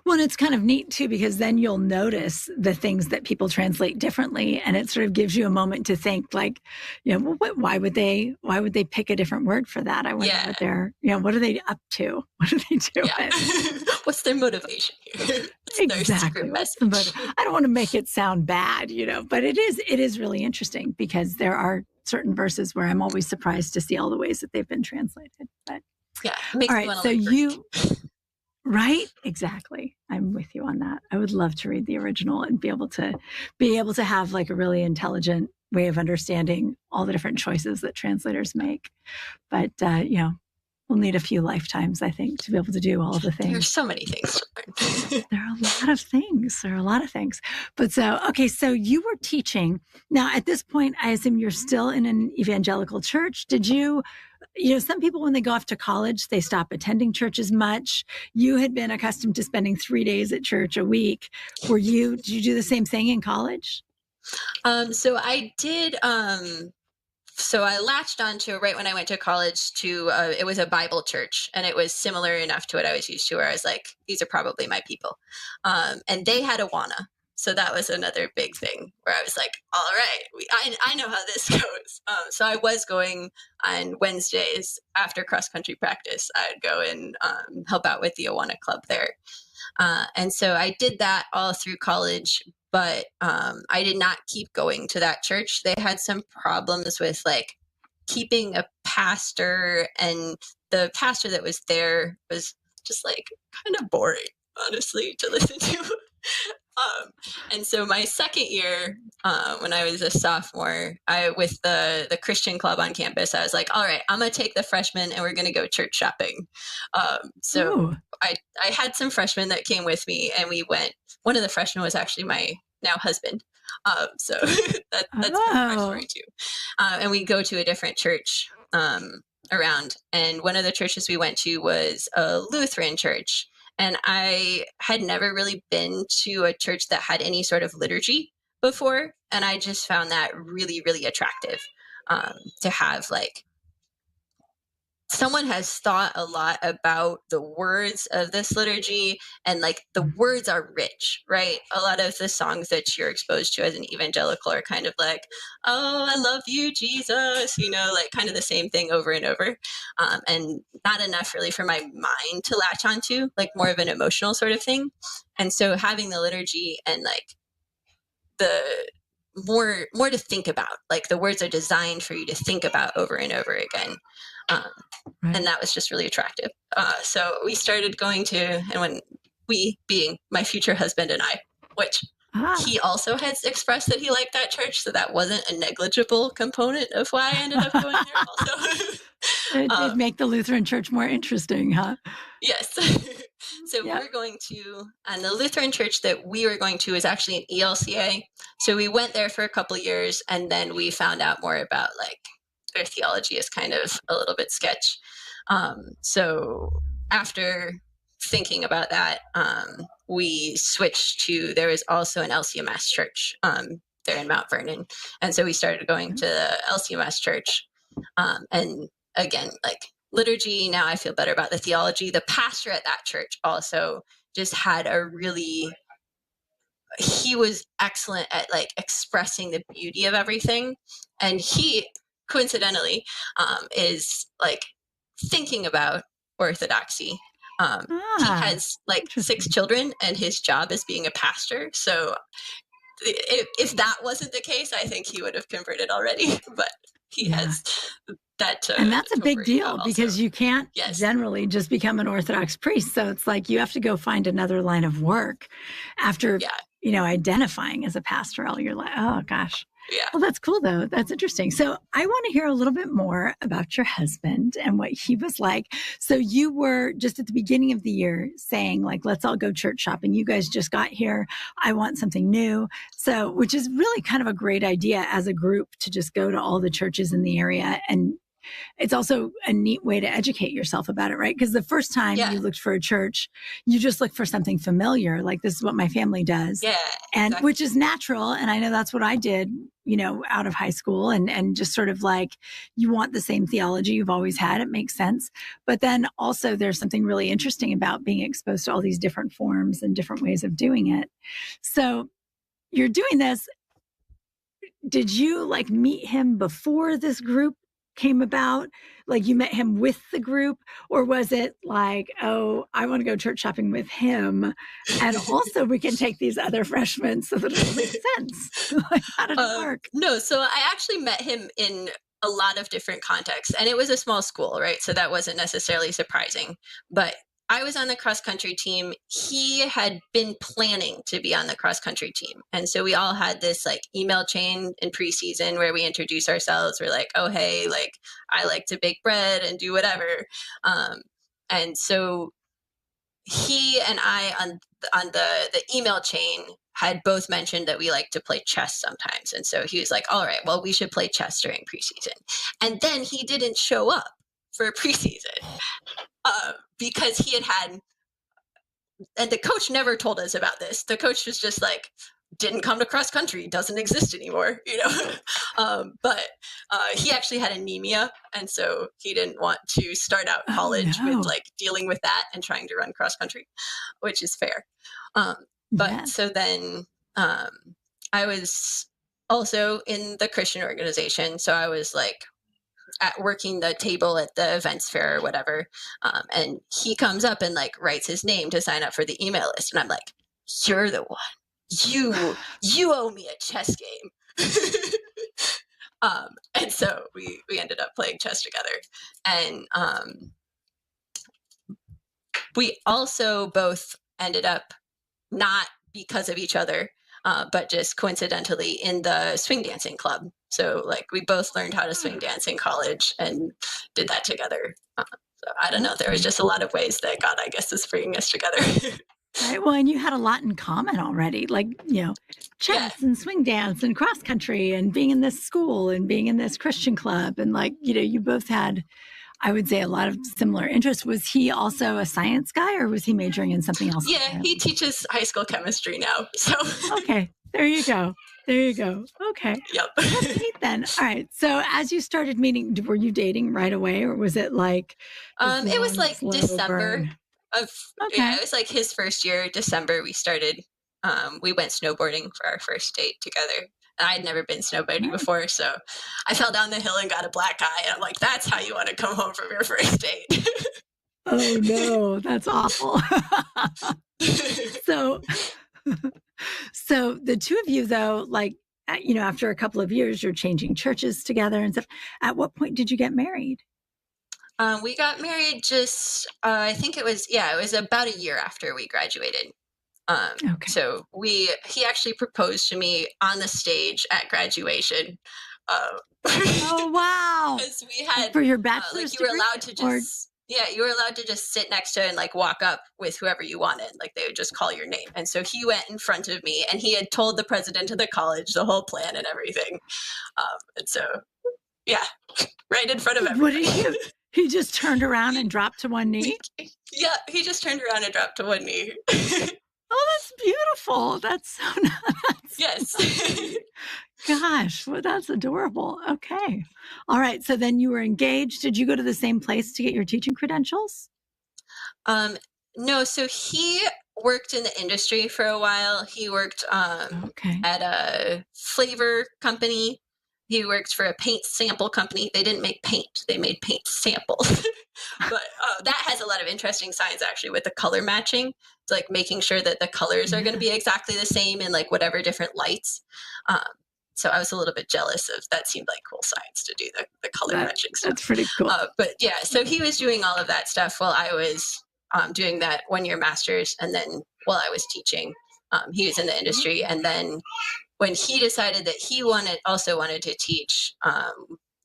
A: Well, and it's kind of neat too, because then you'll notice the things that people translate differently. And it sort of gives you a moment to think like, well, why would they pick a different word for that? I wonder what they're, what are they up to? What are they doing?
B: Yeah. What's their motivation here?
A: Exactly. I don't want to make it sound bad, but it is really interesting because there are certain verses where I'm always surprised to see all the ways that they've been translated. But
B: yeah, it makes
A: all right, so you. Right? Exactly. I'm with you on that. I would love to read the original and be able to have like a really intelligent way of understanding all the different choices that translators make. But, we'll need a few lifetimes, I think, to be able to do all the things.
B: There's so many things to learn.
A: There are a lot of things. But so you were teaching. Now, at this point, I assume you're still in an evangelical church. Did you some people, when they go off to college, they stop attending church as much. You had been accustomed to spending 3 days at church a week. Did you do the same thing in college?
B: So I did. So I latched onto right when I went to college to, it was a Bible church, and it was similar enough to what I was used to where I was like, these are probably my people. And they had Awana. So that was another big thing where I was like, all right, I know how this goes. So I was going on Wednesdays after cross-country practice. I'd go and help out with the Awana club there. And so I did that all through college, but I did not keep going to that church. They had some problems with like keeping a pastor, and the pastor that was there was just like kind of boring, honestly, to listen to. And so my second year, when I was a sophomore, with the Christian club on campus, I was like, all right, I'm going to take the freshmen and we're going to go church shopping. So I had some freshmen that came with me, and we went. One of the freshmen was actually my now husband. So that's part of our story too. And we go to a different church around. And one of the churches we went to was a Lutheran church. And I had never really been to a church that had any sort of liturgy before. And I just found that really, really attractive, to have like someone has thought a lot about the words of this liturgy, and like the words are rich, right? A lot of the songs that you're exposed to as an evangelical are kind of like, oh, I love you, Jesus, like kind of the same thing over and over. And not enough really for my mind to latch onto, like more of an emotional sort of thing. And so having the liturgy and like the more to think about, like the words are designed for you to think about over and over again. Right. And that was just really attractive. So we started going to, and when we being my future husband and I, which he also has expressed that he liked that church. So that wasn't a negligible component of why I ended up going there also.
A: It'd make the Lutheran church more interesting, huh?
B: Yes. So we're going to, and the Lutheran church that we were going to is actually an ELCA. So we went there for a couple of years, and then we found out more about like their theology is kind of a little bit sketch. So after thinking about that, we switched to, there was also an LCMS church there in Mount Vernon. And so we started going to the LCMS church. And again, like liturgy, now I feel better about the theology. The pastor at that church also just had he was excellent at like expressing the beauty of everything. And he, coincidentally, is like thinking about orthodoxy. He has like 6 children, and his job is being a pastor. So if that wasn't the case, I think he would have converted already. But he has that.
A: And that's a big deal, because you can't generally just become an Orthodox priest. So it's like you have to go find another line of work after, identifying as a pastor all your life. Oh, gosh.
B: Yeah.
A: Well, that's cool, though. That's interesting. So I want to hear a little bit more about your husband and what he was like. So you were just at the beginning of the year saying, like, let's all go church shopping. You guys just got here. I want something new. So, which is really kind of a great idea as a group to just go to all the churches in the area. And it's also a neat way to educate yourself about it, right? Because the first time you looked for a church, you just looked for something familiar. Like, this is what my family does.
B: Yeah.
A: And
B: exactly.
A: Which is natural. And I know that's what I did, out of high school, and just sort of like, you want the same theology you've always had. It makes sense. But then also there's something really interesting about being exposed to all these different forms and different ways of doing it. So you're doing this. Did you like meet him before this group came about? Like, you met him with the group, or was it like, oh, I want to go church shopping with him, and also we can take these other freshmen so that it'll make sense? Like, how did it work?
B: No, so I actually met him in a lot of different contexts, and it was a small school, right? So that wasn't necessarily surprising, but I was on the cross country team. He had been planning to be on the cross country team. And so we all had this like email chain in preseason where we introduce ourselves. We're like, oh, hey, like I like to bake bread and do whatever. And so he and I on the email chain had both mentioned that we like to play chess sometimes. And so he was like, all right, well, we should play chess during preseason. And then he didn't show up for preseason. Because he had, and the coach never told us about this. The coach was just like, didn't come to cross country, doesn't exist anymore, But he actually had anemia, and so he didn't want to start out college with like dealing with that and trying to run cross country, which is fair. So then I was also in the Christian organization, so I was like at working the table at the events fair or whatever. And he comes up and like writes his name to sign up for the email list. And I'm like, you're the one. You owe me a chess game. And so we ended up playing chess together. And We also both ended up not because of each other, but just coincidentally in the swing dancing club. So like we both learned how to swing dance in college and did that together. So I don't know. There was just a lot of ways that God, I guess, is bringing us together.
A: Right. Well, and you had a lot in common already, like, chess and swing dance and cross country and being in this school and being in this Christian club. And like, you both had, I would say, a lot of similar interests. Was he also a science guy or was he majoring in something else?
B: Yeah, he teaches high school chemistry now. So
A: okay, there you go. There you go. Okay.
B: Yep.
A: That's neat then. All right. So as you started meeting, were you dating right away or was it like?
B: It was like December
A: burn?
B: Yeah, it was like his first year, December, we started, we went snowboarding for our first date together. And I had never been snowboarding before, so I fell down the hill and got a black eye. And I'm like, that's how you want to come home from your first date.
A: Oh no, that's awful. So the two of you though, like, after a couple of years, you're changing churches together and stuff. At what point did you get married?
B: We got married just, I think it was about a year after we graduated.
A: Okay.
B: So he actually proposed to me on the stage at graduation.
A: Oh, wow.
B: Because we had,
A: for your bachelor's
B: you were
A: degree,
B: allowed to just, you were allowed to just sit next to and like walk up with whoever you wanted. Like they would just call your name. And so he went in front of me and he had told the president of the college the whole plan and everything. And so, right in front of everybody.
A: What did he do? He just turned around and dropped to one knee?
B: Yeah, he just turned around and dropped to one knee.
A: Oh, that's beautiful. That's so nice.
B: Yes.
A: Gosh, well, that's adorable. Okay. All right. So then you were engaged. Did you go to the same place to get your teaching credentials?
B: No, so he worked in the industry for a while. He worked at a flavor company. He worked for a paint sample company. They didn't make paint. They made paint samples. But that has a lot of interesting science actually with the color matching. It's like making sure that the colors are going to be exactly the same in like whatever different lights. So I was a little bit jealous of that. Seemed like cool science to do the color matching stuff.
A: That's pretty cool.
B: But yeah, so he was doing all of that stuff while I was doing that 1-year master's. And then while I was teaching, he was in the industry. And then when he decided that he also wanted to teach,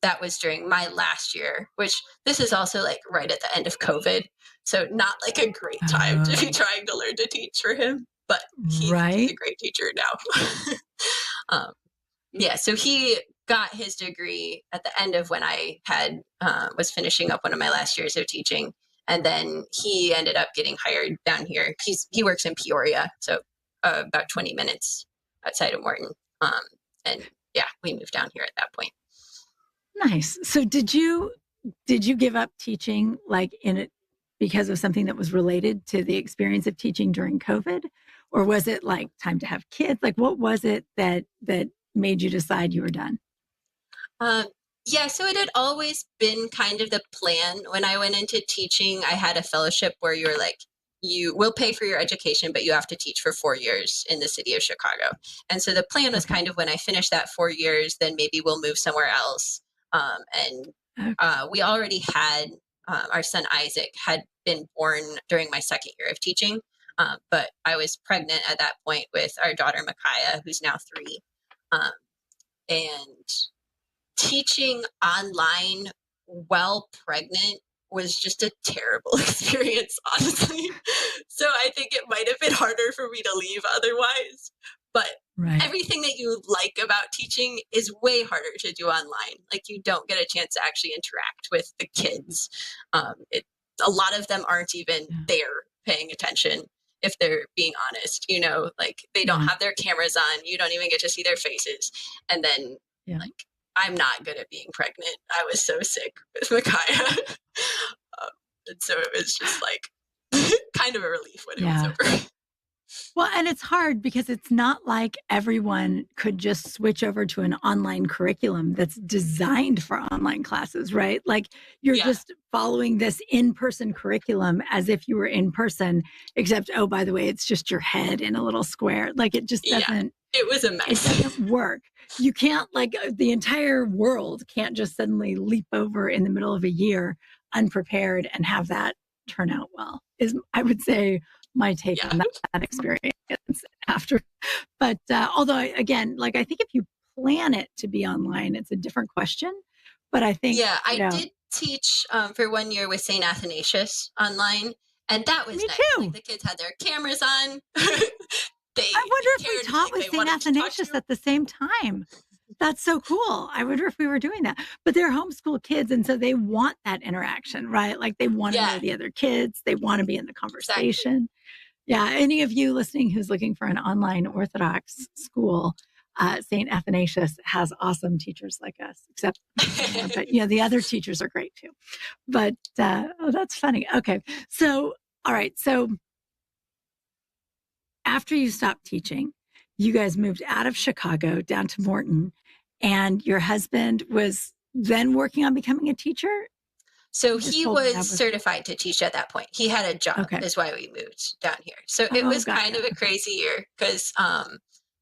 B: that was during my last year, which this is also like right at the end of COVID. So not like a great time to be trying to learn to teach for him, but he's a great teacher now. So he got his degree at the end of when I had was finishing up one of my last years of teaching. And then he ended up getting hired down here. He works in Peoria, so about 20 minutes outside of Morton. And we moved down here at that point.
A: Nice. So did you give up teaching like in it because of something that was related to the experience of teaching during COVID? Or was it like time to have kids? Like what was it that made you decide you were done?
B: So it had always been kind of the plan. When I went into teaching, I had a fellowship where you were like, you will pay for your education, but you have to teach for 4 years in the city of Chicago. And so the plan was kind of when I finished that 4 years, then maybe we'll move somewhere else. We already had, our son Isaac had been born during my second year of teaching. But I was pregnant at that point with our daughter, Micaiah, who's now 3. And teaching online while pregnant was just a terrible experience, honestly. So I think it might have been harder for me to leave otherwise. But everything that you like about teaching is way harder to do online. Like you don't get a chance to actually interact with the kids. A lot of them aren't even there paying attention. If they're being honest, like they don't have their cameras on. You don't even get to see their faces. And then like, I'm not good at being pregnant. I was so sick with Micaiah. And so it was just like kind of a relief when it was over.
A: Well, and it's hard because it's not like everyone could just switch over to an online curriculum that's designed for online classes, right? Like you're just following this in-person curriculum as if you were in person, except, oh, by the way, it's just your head in a little square. Like it just doesn't.
B: It was a mess.
A: It doesn't work. You can't the entire world can't just suddenly leap over in the middle of a year unprepared and have that turn out well, is, I would say, my take on that experience after. But although, again, like, I think if you plan it to be online, it's a different question. But I think,
B: I did teach for 1 year with St. Athanasius online, and that was
A: me
B: nice.
A: too.
B: Like, the kids had their cameras on.
A: I wonder if we taught with St. Athanasius at the same time. That's so cool. I wonder if we were doing that. But they're homeschool kids, and so they want that interaction, right? Like, they want to know the other kids. They want to be in the conversation. Exactly. Yeah. Any of you listening who's looking for an online Orthodox school, St. Athanasius has awesome teachers like us, except, but the other teachers are great too. But, that's funny. Okay. So, all right. So after you stopped teaching, you guys moved out of Chicago down to Morton, and your husband was then working on becoming a teacher?
B: So he was certified to teach at that point. He had a job, is why we moved down here. So it was kind of a crazy year because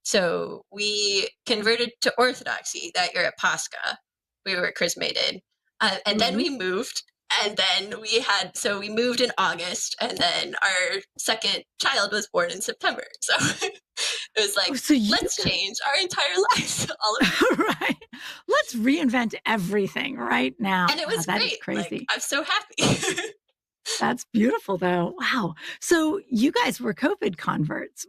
B: so we converted to Orthodoxy that year at Pascha. We were chrismated. And then we moved. And then we moved in August. And then our second child was born in September. So it was like, let's change our entire lives.
A: Right. Let's reinvent everything right now.
B: And it was great.
A: Is crazy.
B: Like, I'm so happy.
A: That's beautiful, though. Wow. So you guys were COVID converts,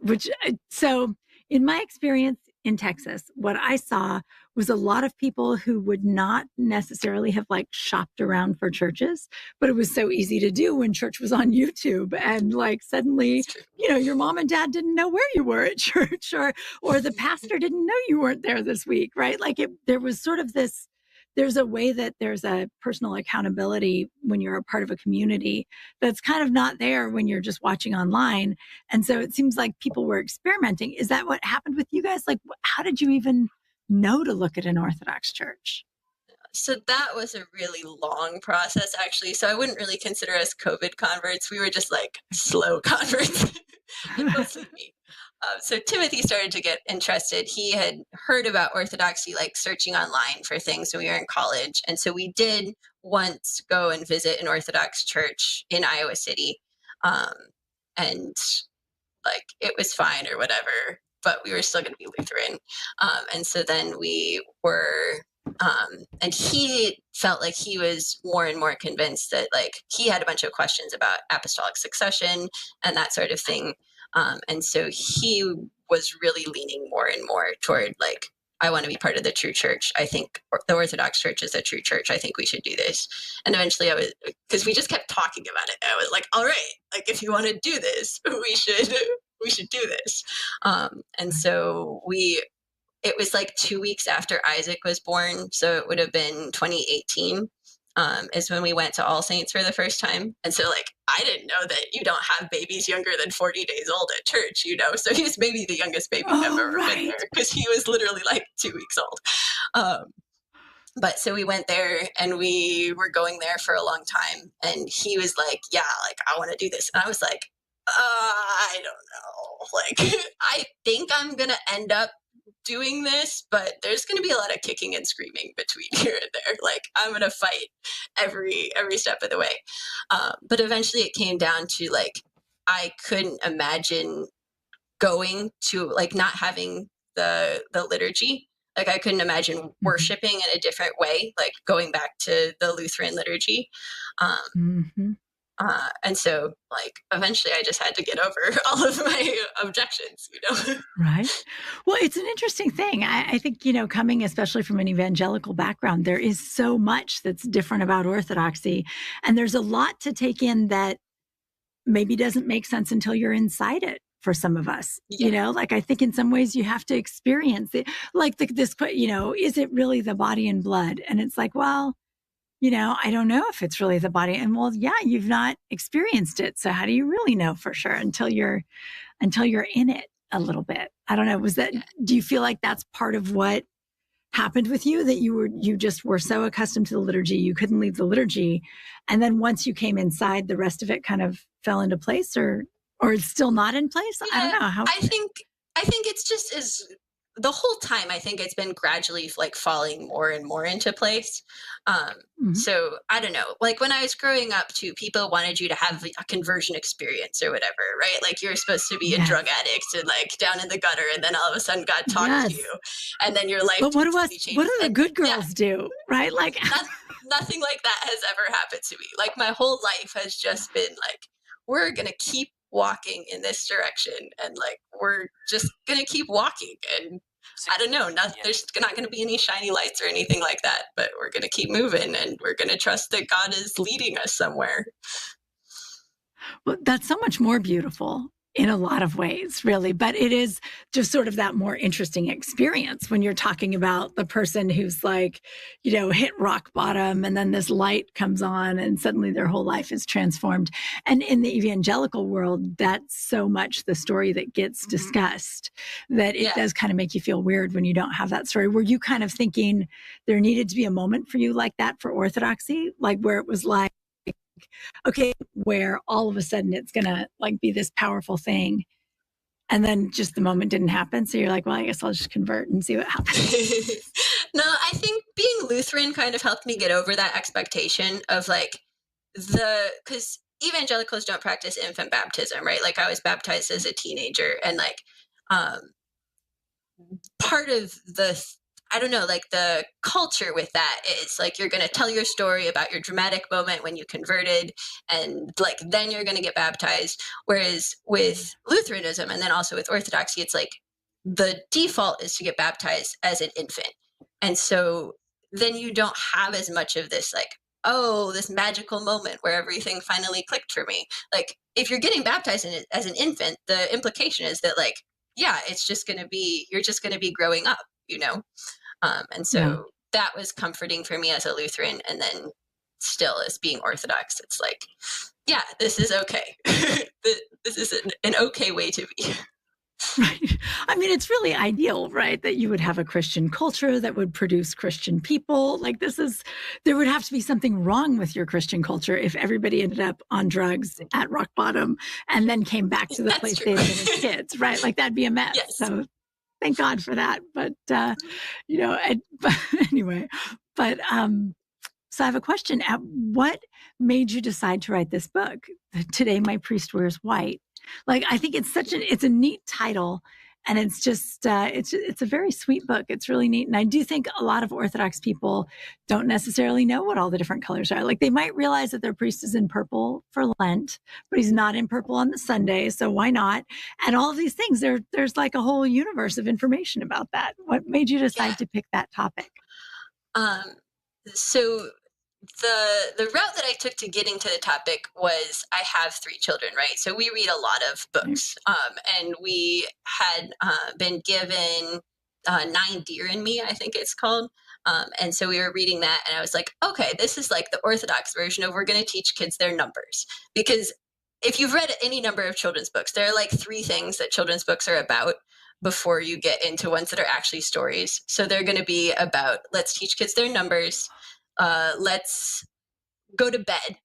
A: so in my experience in Texas, what I saw was a lot of people who would not necessarily have like shopped around for churches, but it was so easy to do when church was on YouTube, and like suddenly, your mom and dad didn't know where you were at church, or the pastor didn't know you weren't there this week, right? Like there was sort of this. There's a way that there's a personal accountability when you're a part of a community that's kind of not there when you're just watching online. And so it seems like people were experimenting. Is that what happened with you guys? Like, how did you even know to look at an Orthodox church?
B: So that was a really long process, actually. So I wouldn't really consider us COVID converts. We were just like slow converts, mostly me. So Timothy started to get interested. He had heard about Orthodoxy, like searching online for things when we were in college. And so we did once go and visit an Orthodox church in Iowa City. And like, it was fine or whatever, but we were still going to be Lutheran. And so then we were, and he felt like he was more and more convinced that like he had a bunch of questions about apostolic succession and that sort of thing. And so he was really leaning more and more toward like, I want to be part of the true church. I think the Orthodox Church is a true church. I think we should do this. And eventually because we just kept talking about it. I was like, all right, like if you want to do this, we should do this. And so it was like 2 weeks after Isaac was born. So it would have been 2018. Is when we went to All Saints for the first time. And so like, I didn't know that you don't have babies younger than 40 days old at church, so he was maybe the youngest baby I've ever been there because he was literally like 2 weeks old. But so we went there and we were going there for a long time. And he was like, yeah, like I want to do this. And I was like, I don't know. Like, I think I'm going to end up doing this, but there's going to be a lot of kicking and screaming between here and there. Like, I'm going to fight every step of the way. But eventually it came down to like, I couldn't imagine going to like not having the liturgy. Like, I couldn't imagine worshiping in a different way, like going back to the Lutheran liturgy. And so like eventually I just had to get over all of my objections,
A: Right. Well, it's an interesting thing. I think, coming especially from an evangelical background, there is so much that's different about Orthodoxy. And there's a lot to take in that maybe doesn't make sense until you're inside it for some of us. Like I think in some ways you have to experience it. Like this, is it really the body and blood? And it's like, well, I don't know if it's really the body. And well, yeah, you've not experienced it. So how do you really know for sure until you're in it a little bit? I don't know. Do you feel like that's part of what happened with you, that you just were so accustomed to the liturgy, you couldn't leave the liturgy. And then once you came inside, the rest of it kind of fell into place or it's still not in place?
B: Yeah,
A: I don't know how.
B: I think it's just as the whole time, I think it's been gradually like falling more and more into place. So I don't know, like when I was growing up too, people wanted you to have a conversion experience or whatever, right? Like you're supposed to be a drug addict and like down in the gutter, and then all of a sudden God talks to you, and then your life.
A: But what do the good girls do, right? Like
B: nothing like that has ever happened to me. Like my whole life has just been like, we're gonna keep walking in this direction, and like we're just gonna keep walking, and I don't know, there's not going to be any shiny lights or anything like that, but we're going to keep moving, and we're going to trust that God is leading us somewhere.
A: Well, that's so much more beautiful in a lot of ways, really. But it is just sort of that more interesting experience when you're talking about the person who's like, hit rock bottom, and then this light comes on and suddenly their whole life is transformed. And in the evangelical world, that's so much the story that gets discussed that it does kind of make you feel weird when you don't have that story. Were you kind of thinking there needed to be a moment for you like that for Orthodoxy, like where it was like, okay, where all of a sudden it's going to like be this powerful thing, and then just the moment didn't happen, so you're like, well, I guess I'll just convert and see what happens?
B: No, I think being Lutheran kind of helped me get over that expectation of like because evangelicals don't practice infant baptism, right? Like I was baptized as a teenager, and like part of I don't know, like the culture with that is like you're going to tell your story about your dramatic moment when you converted, and like then you're going to get baptized. Whereas with Lutheranism and then also with Orthodoxy, it's like the default is to get baptized as an infant. And so then you don't have as much of this like, oh, this magical moment where everything finally clicked for me. Like if you're getting baptized as an infant, the implication is that like, yeah, it's just going to be, you're just going to be growing up, and so that was comforting for me as a Lutheran. And then still as being Orthodox, it's like, yeah, this is okay. This is an okay way to be.
A: Right. I mean, it's really ideal, right? That you would have a Christian culture that would produce Christian people. Like there would have to be something wrong with your Christian culture if everybody ended up on drugs at rock bottom and then came back to the place they had been as kids, right? Like that'd be a mess.
B: Yes.
A: So thank God for that. But, anyway, so I have a question. What made you decide to write this book? Today, My Priest Wears White. Like, I think it's it's a neat title, and it's just, it's a very sweet book. It's really neat. And I do think a lot of Orthodox people don't necessarily know what all the different colors are. Like they might realize that their priest is in purple for Lent, but he's not in purple on the Sunday. So why not? And all of these things, there's like a whole universe of information about that. What made you decide to pick that topic?
B: So the route that I took to getting to the topic was I have 3 children, right? So we read a lot of books, and we had been given 9 Dear in Me, I think it's called. And so we were reading that, and I was like, okay, this is like the Orthodox version of we're going to teach kids their numbers. Because if you've read any number of children's books, there are like 3 things that children's books are about before you get into ones that are actually stories. So they're going to be about, let's teach kids their numbers. Let's go to bed,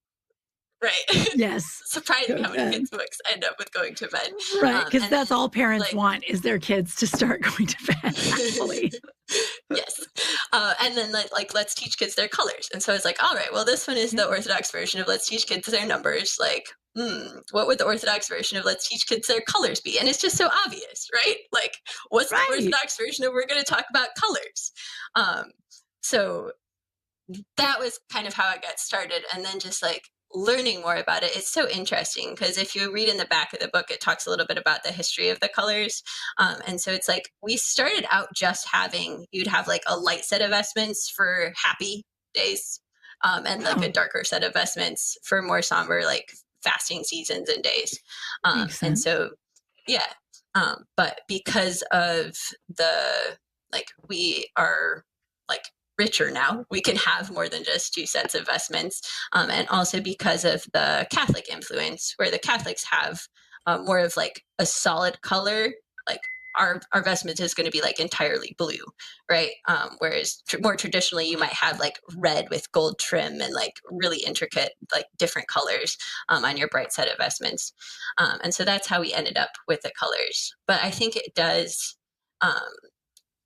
B: right?
A: Yes.
B: Surprising how many kids' books end up with going to bed.
A: Right, because that's all parents want is their kids to start going to bed, actually.
B: Yes. And then like, let's teach kids their colors. And so it's like, all right, well, this one is the Orthodox version of let's teach kids their numbers. Like, what would the Orthodox version of let's teach kids their colors be? And it's just so obvious, right? Like, what's the Orthodox version of we're going to talk about colors? So that was kind of how I got started. And then just like learning more about it, it's so interesting because if you read in the back of the book, it talks a little bit about the history of the colors. And so it's like we started out just you'd have like a light set of vestments for happy days, and like a darker set of vestments for more somber, like fasting seasons and days. And so, but because of we are like richer now, we can have more than just 2 sets of vestments, and also because of the Catholic influence, where the Catholics have more of like a solid color, like our vestment is going to be like entirely blue, right? Whereas more traditionally you might have like red with gold trim and like really intricate like different colors on your bright set of vestments, and so that's how we ended up with the colors. But I think it does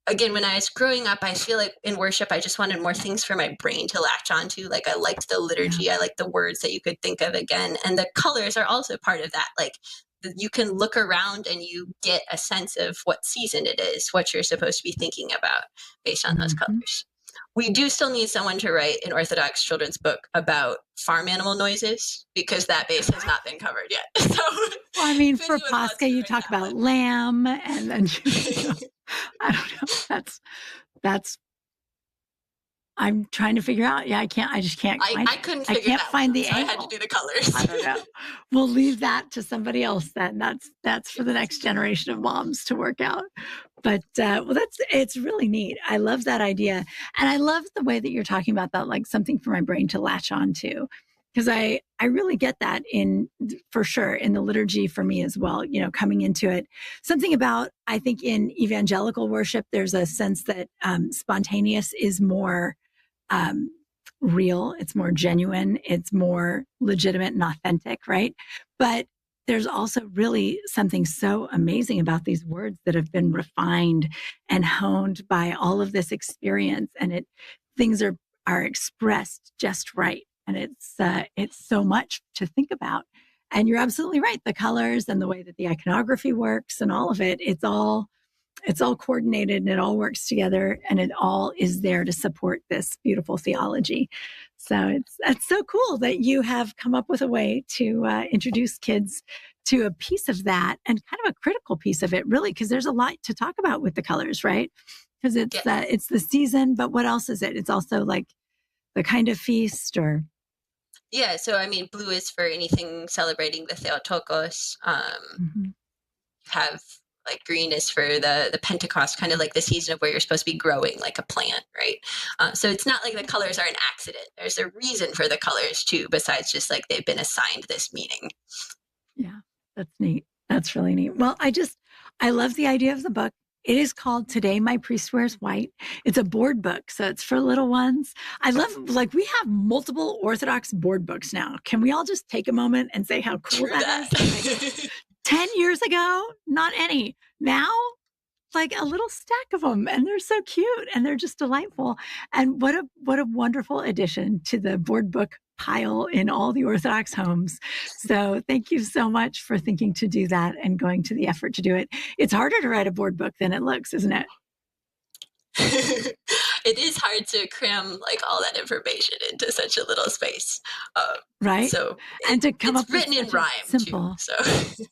B: again, when I was growing up, I feel like in worship, I just wanted more things for my brain to latch onto. Like I liked the liturgy.
A: Yeah.
B: I liked the words that you could think of again. And the colors are also part of that. Like you can look around and you get a sense of what season it is, what you're supposed to be thinking about based on those colors. We do still need someone to write an Orthodox children's book about farm animal noises, because that base has not been covered yet. So,
A: well, I mean, for Pascha, you talk about lamb, and then I don't know. That's. I'm trying to figure out. Yeah, I just can't.
B: I couldn't figure
A: I can't
B: that
A: find
B: one,
A: the
B: so
A: angle.
B: I had to do the colors.
A: I don't know. We'll leave that to somebody else then. That's for the next generation of moms to work out. But it's really neat. I love that idea. And I love the way that you're talking about that, like something for my brain to latch on to. Because I really get that for sure in the liturgy for me as well, coming into it. Something about, I think in evangelical worship, there's a sense that spontaneous is more real, it's more genuine, it's more legitimate and authentic, right? But there's also really something so amazing about these words that have been refined and honed by all of this experience, and things are expressed just right, and it's so much to think about. And you're absolutely right, the colors and the way that the iconography works and all of it, it's all coordinated and it all works together, and it all is there to support this beautiful theology. So it's so cool that you have come up with a way to introduce kids to a piece of that, and kind of a critical piece of it, really, because there's a lot to talk about with the colors, right? Because it's the season, but what else is it? It's also like the kind of feast, or
B: yeah. So I mean, blue is for anything celebrating the Theotokos. Have like green is for the Pentecost, kind of like the season of where you're supposed to be growing like a plant, right? So it's not like the colors are an accident. There's a reason for the colors too, besides just like they've been assigned this meaning.
A: Yeah, that's neat. That's really neat. Well, I love the idea of the book. It is called Today My Priest Wears White. It's a board book, so it's for little ones. I love, like, we have multiple Orthodox board books now. Can we all just take a moment and say how cool that is? Like, 10 years ago, not any. Now, like a little stack of them, and they're so cute and they're just delightful. And what a wonderful addition to the board book pile in all the Orthodox homes. So thank you so much for thinking to do that and going to the effort to do it. It's harder to write a board book than it looks, isn't it?
B: It is hard to cram like all that information into such a little space,
A: right?
B: So
A: and to come
B: it's
A: up
B: written
A: with
B: in rhyme
A: simple.
B: Too, so.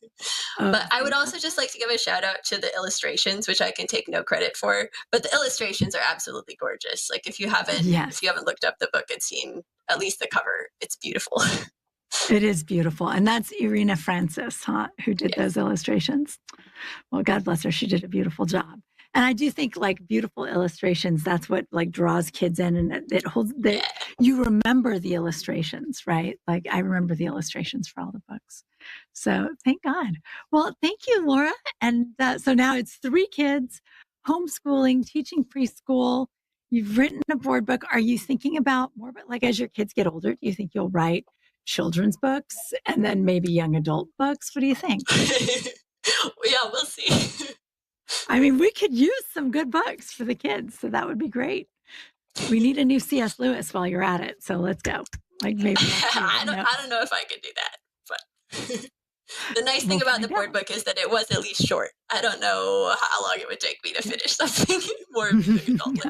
B: But I would also just like to give a shout out to the illustrations, which I can take no credit for. But the illustrations are absolutely gorgeous. Like if you haven't looked up the book and seen at least the cover, it's beautiful.
A: It is beautiful. And that's Irina Francis, who did those illustrations. Well, God bless her. She did a beautiful job. And I do think like beautiful illustrations, that's what like draws kids in, and it holds that you remember the illustrations, right? Like I remember the illustrations for all the books. So thank God. Well, thank you, Laura. And so now it's 3 kids, homeschooling, teaching preschool. You've written a board book. Are you thinking about more about, like, as your kids get older, do you think you'll write children's books and then maybe young adult books? What do you think?
B: Yeah, we'll see.
A: I mean, we could use some good books for the kids, so that would be great. We need a new C.S. Lewis while you're at it, so let's go. Like maybe
B: I don't know if I could do that, but the nice thing about the board book is that it was at least short. I don't know how long it would take me to finish something more adult.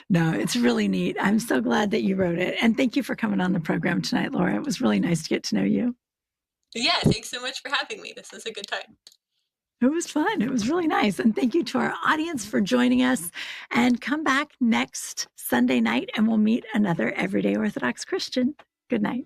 A: No, it's really neat. I'm so glad that you wrote it, and thank you for coming on the program tonight, Laura. It was really nice to get to know you.
B: Yeah, thanks so much for having me. This was a good time.
A: It was fun. It was really nice. And thank you to our audience for joining us. And come back next Sunday night and we'll meet another Everyday Orthodox Christian. Good night.